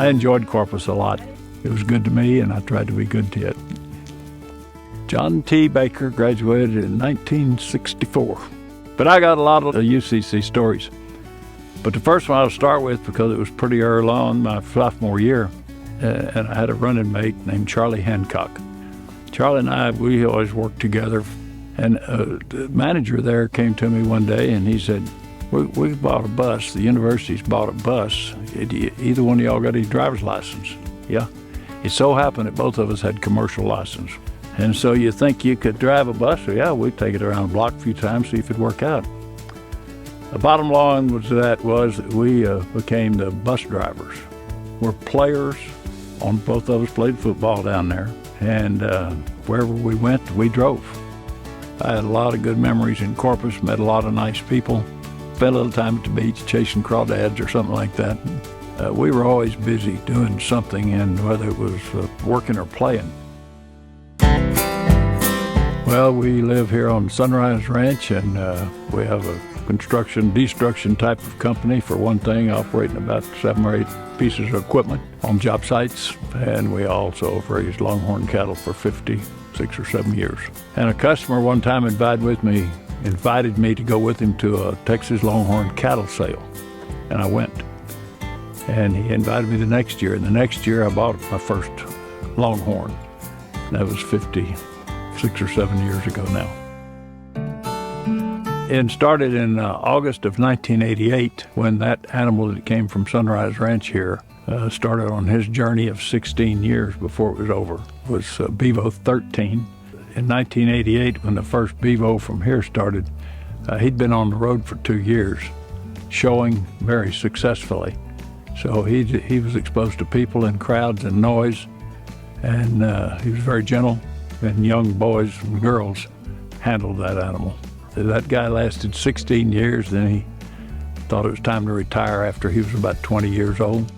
enjoyed Corpus a lot. It was good to me, and I tried to be good to it. John T. Baker graduated in 1964. But I got a lot of the UCC stories. But the first one I'll start with, because it was pretty early on, my sophomore year, and I had a running mate named Charlie Hancock. Charlie and I, we always worked together. And the manager there came to me one day and he said, we bought a bus. The university's bought a bus. Either one of y'all got any driver's license? Yeah. It so happened that both of us had commercial license. And so you think you could drive a bus? So yeah, we'd take it around the block a few times, see if it'd work out. The bottom line was that we became the bus drivers. We're players. Both of us played football down there. And wherever we went, we drove. I had a lot of good memories in Corpus, met a lot of nice people, spent a little time at the beach chasing crawdads or something like that. We were always busy doing something, and whether it was working or playing. Well, we live here on Sunrise Ranch, and we have a construction, destruction type of company, for one thing, operating about 7 or 8 pieces of equipment on job sites, and we also have raised longhorn cattle for 56 or 7 years. And a customer one time invited me to go with him to a Texas Longhorn cattle sale, and I went. And he invited me the next year, and the next year I bought my first longhorn. That was 56 or 7 years ago now. It started in August of 1988, when that animal that came from Sunrise Ranch here started on his journey of 16 years before it was over. It was Bevo 13. In 1988, when the first Bevo from here started, he'd been on the road for 2 years, showing very successfully. So he was exposed to people and crowds and noise, and he was very gentle, and young boys and girls handled that animal. That guy lasted 16 years, then he thought it was time to retire after he was about 20 years old.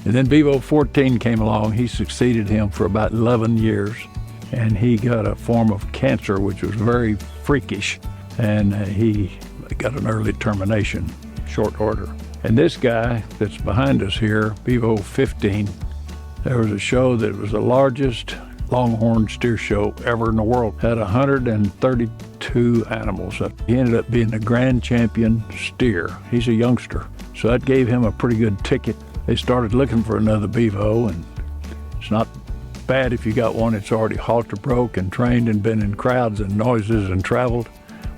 And then Bevo 14 came along. He succeeded him for about 11 years, and he got a form of cancer which was very freakish, and he got an early termination, short order. And this guy that's behind us here, Bevo 15, there was a show that was the largest longhorn steer show ever in the world. Had 132 animals. He ended up being the grand champion steer. He's a youngster, so that gave him a pretty good ticket. They started looking for another Bevo, and it's not bad if you got one that's already halter broke and trained and been in crowds and noises and traveled.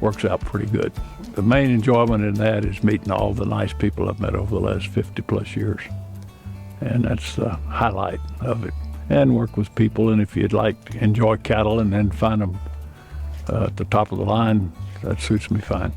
Works out pretty good. The main enjoyment in that is meeting all the nice people I've met over the last 50 plus years. And that's the highlight of it. And work with people, and if you'd like to enjoy cattle and then find them at the top of the line, that suits me fine.